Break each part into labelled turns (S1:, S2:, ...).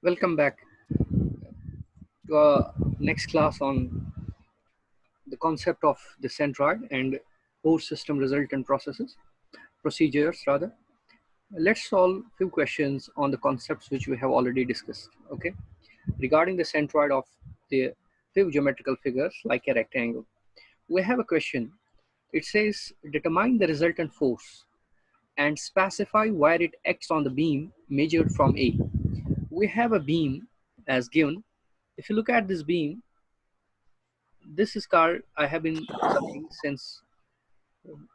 S1: Welcome back to our next class on the concept of the centroid and force system resultant procedures rather. Let's solve a few questions on the concepts which we have already discussed. Okay, regarding the centroid of the few geometrical figures like a rectangle, we have a question. It says determine the resultant force and specify where it acts on the beam measured from A. We have a beam as given. If you look at this beam, this is called, I have been studying since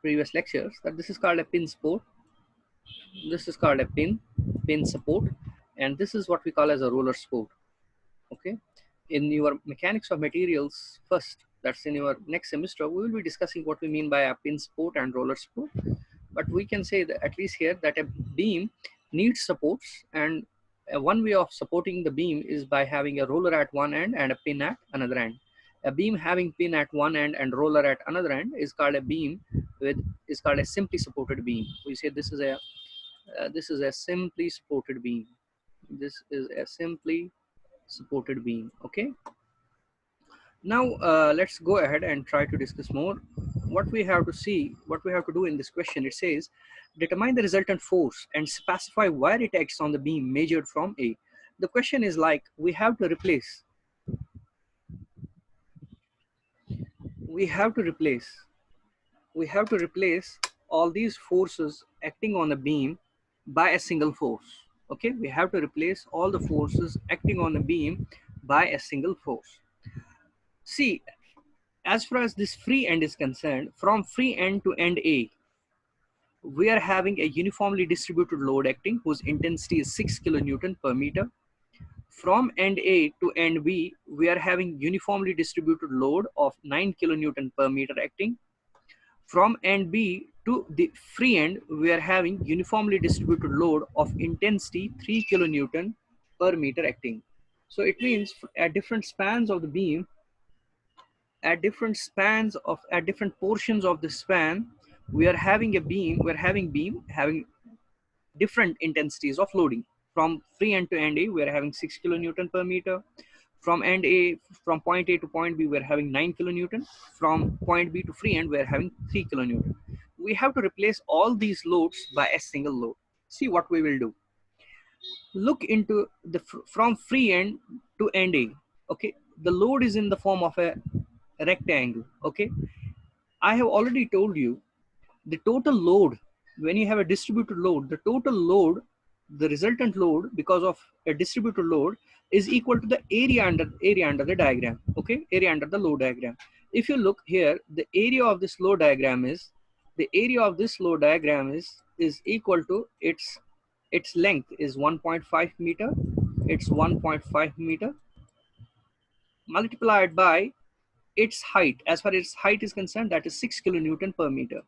S1: previous lectures, that this is called a pin support. This is called a pin support, and this is what we call as a roller support. Okay, in your mechanics of materials first, that's in your next semester, we will be discussing what we mean by a pin support and roller support. But we can say that at least here that a beam needs supports, and one way of supporting the beam is by having a roller at one end and a pin at another end. A beam having pin at one end and roller at another end is called a beam is called a simply supported beam. We say this is a simply supported beam. This is a simply supported beam. Okay, now let's go ahead and try to discuss more. What we have to do in this question, it says determine the resultant force and specify where it acts on the beam measured from A. The question is like we have to replace we have to replace all these forces acting on the beam by a single force. Okay, we have to replace all the forces acting on the beam by a single force. See, as far as this free end is concerned, from free end to end A, we are having a uniformly distributed load acting whose intensity is 6 kilonewton per meter. From end A to end B, we are having uniformly distributed load of 9 kilonewton per meter acting. From end B to the free end, we are having uniformly distributed load of intensity 3 kilonewton per meter acting. So it means at different spans of the beam, at different portions of the span, we are having beam having different intensities of loading. From free end to end A, we are having 6 kilonewton per meter. From point A to point B, we are having 9 kilonewton. From point B to free end, we are having 3 kilonewton. We have to replace all these loads by a single load. See what we will do. Look into the from free end to end A. Okay, the load is in the form of a rectangle. Okay, I have already told you the total load, when you have a distributed load, the total load, the resultant load because of a distributed load is equal to the area under the diagram. Okay, area under the load diagram. If you look here, the area of this load diagram is equal to its length is 1.5 meter. It's 1.5 meter multiplied by its height. As far as its height is concerned, that is 6 kilonewton per meter.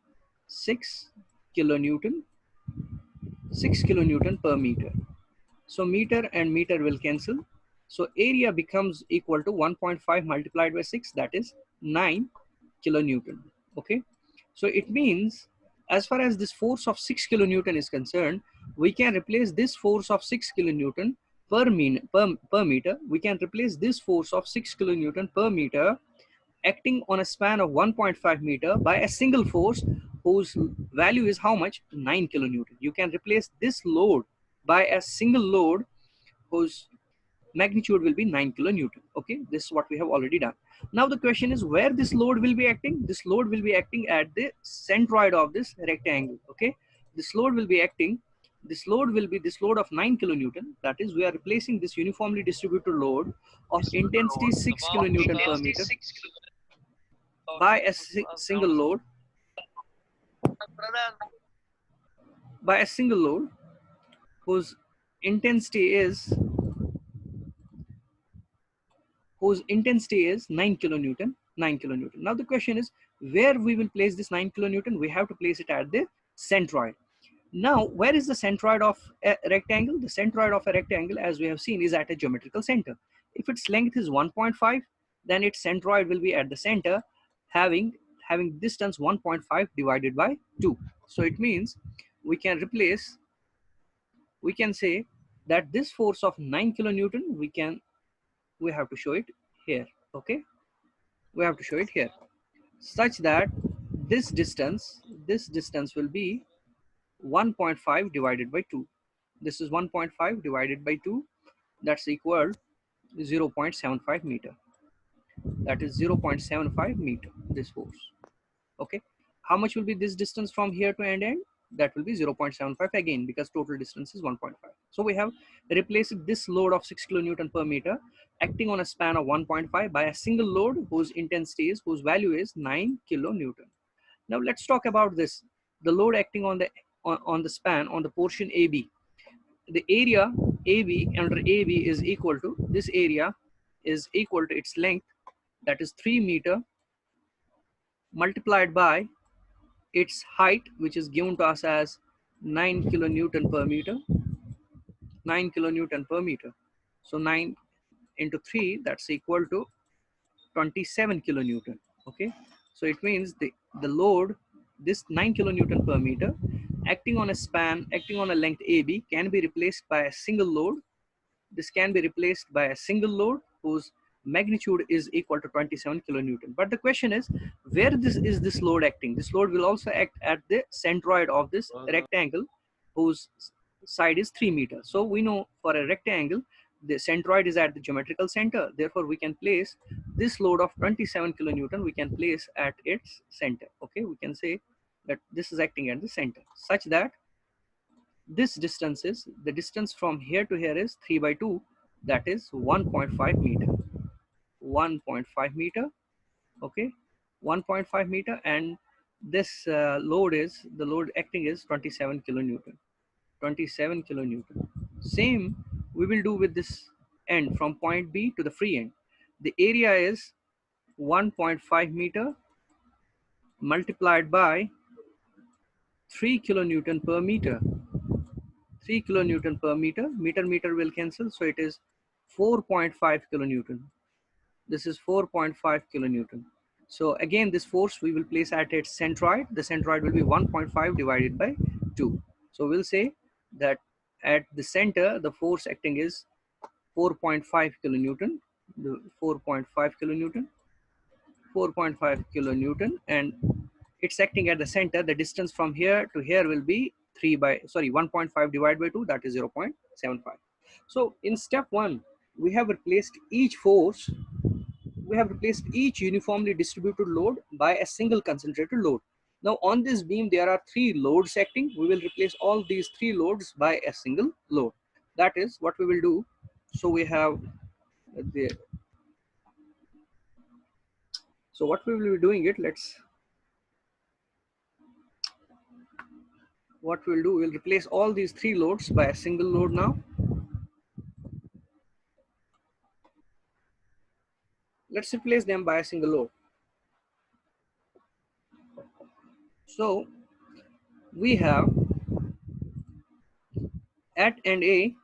S1: 6 kilonewton 6 kilonewton per meter. So meter and meter will cancel. So area becomes equal to 1.5 multiplied by 6, that is 9 kilonewton. Okay, so it means as far as this force of 6 kilonewton is concerned, we can replace this force of 6 kilonewton per meter. We can replace this force of 6 kilonewton per meter acting on a span of 1.5 meter by a single force whose value is how much? 9 kilonewton. You can replace this load by a single load whose magnitude will be 9 kilonewton. Okay, this is what we have already done. Now the question is where this load will be acting. This load will be acting at the centroid of this rectangle. Okay, this load will be acting, this load will be this load of 9 kilonewton. That is, we are replacing this uniformly distributed load of intensity 6 kilonewton per meter by a single load whose intensity is 9 kilonewton. Now the question is where we will place this 9 kilonewton. We have to place it at the centroid. Now where is the centroid of a rectangle? The centroid of a rectangle, as we have seen, is at a geometrical center. If its length is 1.5, then its centroid will be at the center, having distance 1.5 divided by 2. So it means we can say that this force of 9 kilonewton, we have to show it here. Okay, we have to show it here such that this distance will be 1.5 divided by 2. This is 1.5 divided by 2, that's equal 0.75 meter. That is 0.75 meter, this force. Okay, how much will be this distance from here to end? That will be 0.75 again, because total distance is 1.5. So we have replaced this load of 6 kilonewton per meter acting on a span of 1.5 by a single load whose intensity is, whose value is 9 kilonewton. Now let's talk about this, the load acting on the span on the portion AB. The area AB under AB is equal to, this area is equal to its length, that is 3 meter, multiplied by its height, which is given to us as 9 kilonewton per meter. 9 kilonewton per meter. So 9 into 3, that's equal to 27 kilonewton. Okay, so it means the load, this 9 kilonewton per meter acting on a span, acting on a length AB, can be replaced by a single load. This can be replaced by a single load whose magnitude is equal to 27 kilonewton. But the question is, where this load acting? This load will also act at the centroid of this rectangle whose side is 3 meters. So we know for a rectangle, the centroid is at the geometrical center. Therefore, we can place this load of 27 kilonewton, we can place at its center. Okay, we can say that this is acting at the center, such that this distance is, the distance from here to here is 3 by 2, that is 1.5 meter. 1.5 meter. Okay, 1.5 meter, and this load is, the load acting is 27 kilonewton. 27 kilonewton. Same we will do with this end from point B to the free end. The area is 1.5 meter multiplied by 3 kilonewton per meter. 3 kilonewton per meter. Meter will cancel, so it is 4.5 kilonewton. This is 4.5 kilonewton. So again, this force we will place at its centroid. The centroid will be 1.5 divided by 2. So we'll say that at the center, the force acting is 4.5 kilonewton. The 4.5 kilonewton. 4.5 kilonewton, and it's acting at the center. The distance from here to here will be 1.5 divided by 2, that is 0.75. So in step 1, we have replaced each force, we have replaced each uniformly distributed load by a single concentrated load. Now on this beam there are 3 loads acting. We will replace all these 3 loads by a single load. That is what we will do. So we have the, so what we will be doing it, what we'll do, we'll replace all these 3 loads by a single load now. Let's replace them by a single load. So we have at end A,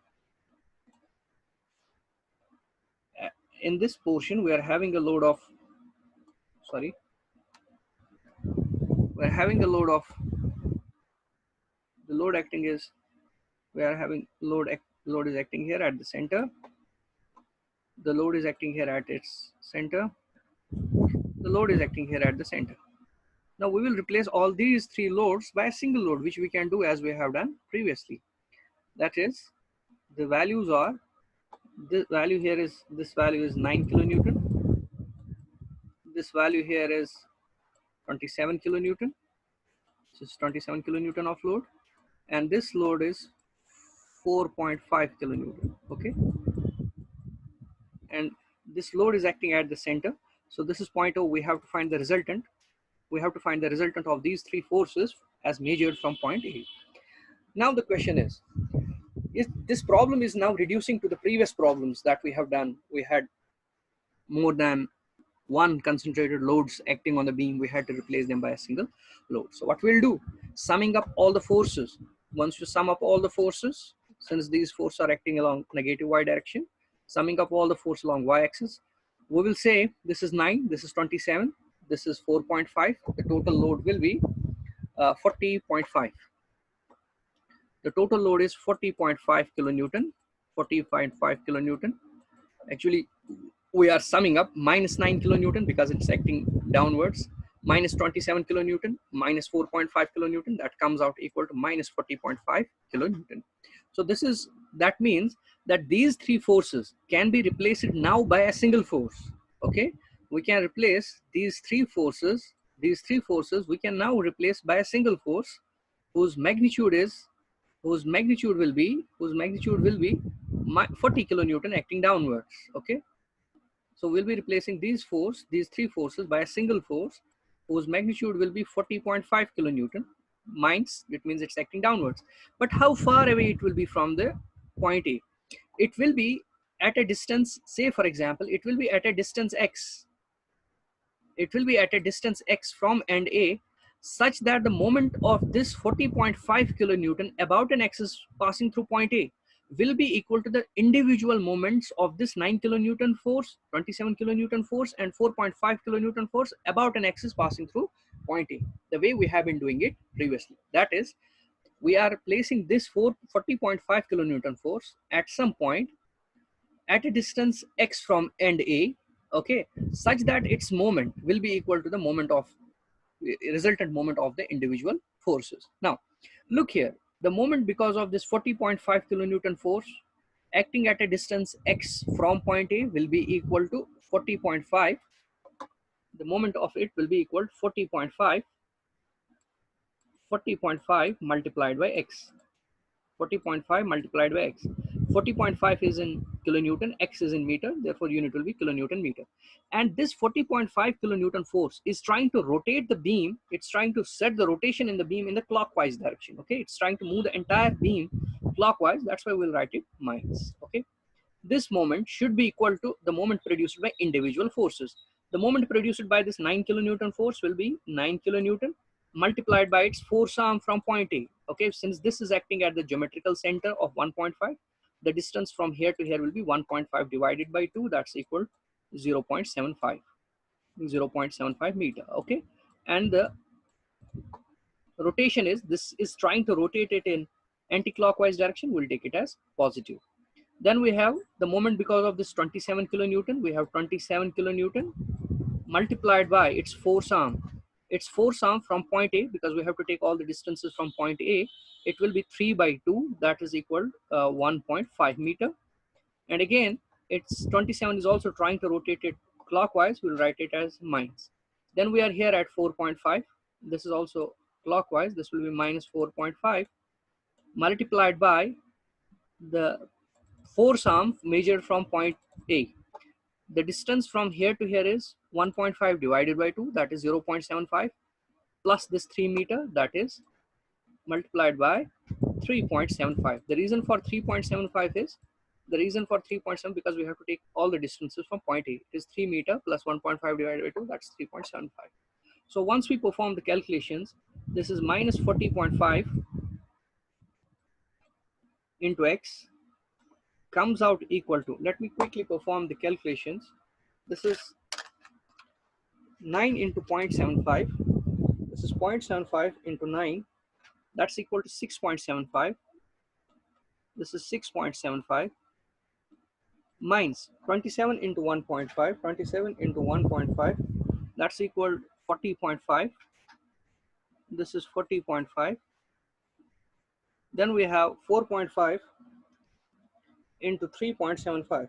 S1: in this portion we are having a load of, we're having a load of, the load acting is, we are having load is acting here at the center. The load is acting here at its center. The load is acting here at the center. Now we will replace all these 3 loads by a single load, which we can do as we have done previously. That is, the values are, this value here is, this value is 9 kilonewton. This value here is 27 kilonewton. This is 27 kilonewton of load, and this load is 4.5 kilonewton. Okay, and this load is acting at the center. So this is point O. We have to find the resultant. We have to find the resultant of these 3 forces as measured from point A. Now the question is this problem is now reducing to the previous problems that we have done. We had more than 1 concentrated loads acting on the beam. We had to replace them by a single load. So what we'll do, summing up all the forces. Once you sum up all the forces, since these forces are acting along negative y direction, summing up all the force along y-axis, we will say this is 9, this is 27, this is 4.5. The total load will be 40.5. The total load is 40.5 kilonewton. 40.5 kilonewton. Actually, we are summing up minus 9 kilonewton because it's acting downwards, minus 27 kilonewton, minus 4.5 kilonewton, that comes out equal to minus 40.5 kilonewton. So this is, that means that these three forces can be replaced now by a single force. Okay, we can replace these three forces, we can now replace by a single force whose magnitude is, whose magnitude will be 40 kilonewton acting downwards. Okay, so we'll be replacing these three forces by a single force whose magnitude will be 40.5 kilonewton minus, it means it's acting downwards. But how far away it will be from the point A? It will be at a distance, say for example, it will be at a distance x. It will be at a distance x from end A, such that the moment of this 40.5 kilonewton about an axis passing through point A will be equal to the individual moments of this 9 kilonewton force, 27 kilonewton force, and 4.5 kilonewton force about an axis passing through point A, the way we have been doing it previously. That is, we are placing this 40.5 kilonewton force at some point at a distance x from end A, okay, such that its moment will be equal to the moment of, resultant moment of the individual forces. Now, look here, the moment because of this 40.5 kilonewton force acting at a distance x from point A will be equal to 40.5. The moment of it will be equal to 40.5 multiplied by x. 40.5 multiplied by x. 40.5 is in kilonewton, x is in meter, therefore unit will be kilonewton meter. And this 40.5 kilonewton force is trying to rotate the beam, it's trying to set the rotation in the beam in the clockwise direction. Okay, it's trying to move the entire beam clockwise, that's why we'll write it minus. Okay, this moment should be equal to the moment produced by individual forces. The moment produced by this 9 kilonewton force will be 9 kilonewton multiplied by its force arm from point A. Okay, since this is acting at the geometrical center of 1.5, the distance from here to here will be 1.5 divided by 2, that's equal 0.75, 0.75 meter. Okay, and the rotation is, this is trying to rotate it in anti-clockwise direction, we'll take it as positive. Then we have the moment because of this 27 kilonewton, we have 27 kilonewton multiplied by its force arm. Its force arm from point A, because we have to take all the distances from point A, it will be 3 by 2, that is equal 1.5 meter. And again, its 27 is also trying to rotate it clockwise, we'll write it as minus. Then we are here at 4.5, this is also clockwise, this will be minus 4.5 multiplied by the force arm measured from point A. The distance from here to here is 1.5 divided by 2, that is 0.75, plus this 3 meter, that is multiplied by 3.75. The reason for 3.75 is, the reason for 3.7 because we have to take all the distances from point A. It is 3 meter plus 1.5 divided by 2, that's 3.75. So once we perform the calculations, this is minus 40.5 into x comes out equal to, let me quickly perform the calculations. This is 9 into 0.75. This is 0.75 into 9. That's equal to 6.75. This is 6.75 minus 27 into 1.5. 27 into 1.5. That's equal to 40.5. This is 40.5. Then we have 4.5 into 3.75.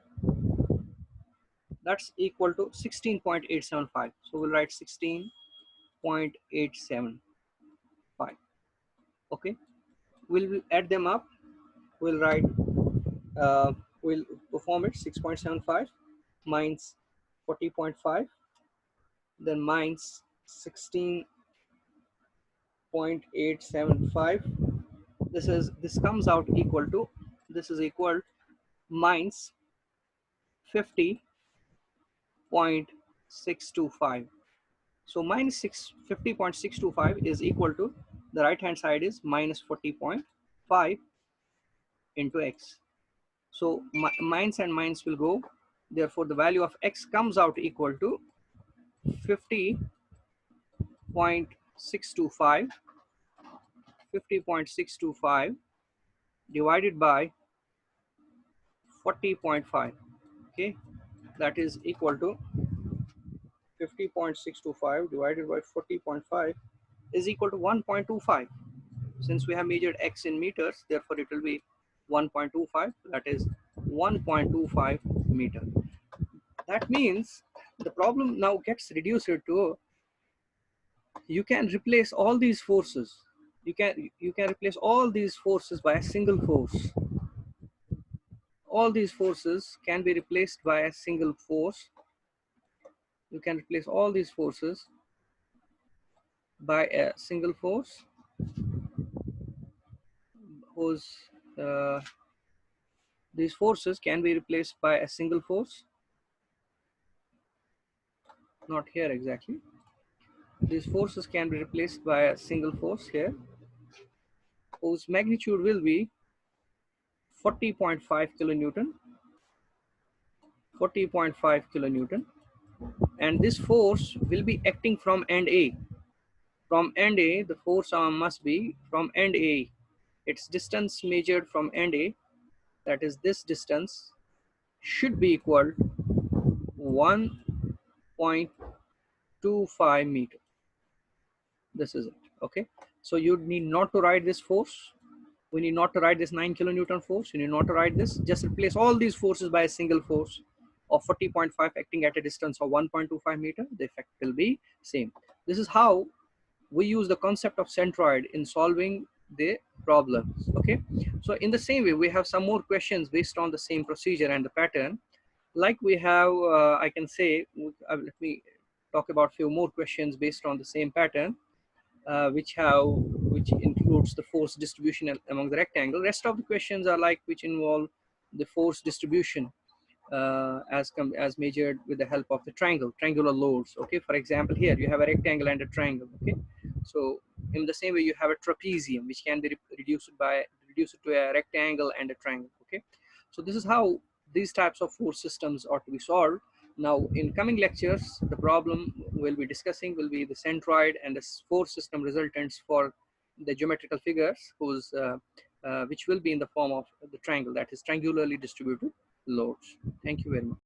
S1: That's equal to 16.875. So we'll write 16.875. Okay. We'll add them up. We'll write, we'll perform it 6.75 minus 40.5, then minus 16.875. This comes out equal to, this is equal minus 50.625. So minus 50.625 is equal to, the right hand side is minus 40.5 into x. So minus and minus will go. Therefore, the value of x comes out equal to 50.625 divided by 40.5. Okay, that is equal to 50.625 divided by 40.5 is equal to 1.25. Since we have measured x in meters, therefore it will be 1.25, that is 1.25 meter. That means the problem now gets reduced to, you can replace all these forces. You can replace all these forces by a single force. All these forces can be replaced by a single force. You can replace all these forces by a single force whose uh, these forces can be replaced by a single force. Not here exactly. These forces can be replaced by a single force here, whose magnitude will be 40.5 kilonewton. 40.5 kilonewton, and this force will be acting from end A. From end A, the force arm must be from end A. Its distance measured from end A, that is this distance, should be equal to 1.25 meter. This is it. Okay, so you need not to write this force. We need not to write this 9 kilonewton force. You need not to write this. Just replace all these forces by a single force of 40.5 acting at a distance of 1.25 meter. The effect will be same. This is how we use the concept of centroid in solving the problems. Okay, so in the same way, we have some more questions based on the same procedure and the pattern. Like we have, I can say, let me talk about few more questions based on the same pattern, which includes the force distribution among the rectangle. Rest of the questions are like which involve the force distribution as measured with the help of the triangular loads. Okay, for example, here you have a rectangle and a triangle. Okay, so in the same way you have a trapezium which can be reduced to a rectangle and a triangle. Okay, so this is how these types of force systems are to be solved. Now in coming lectures, the problem we'll be discussing will be the centroid and the force system resultants for the geometrical figures whose which will be in the form of the triangle, that is triangularly distributed loads. Thank you very much.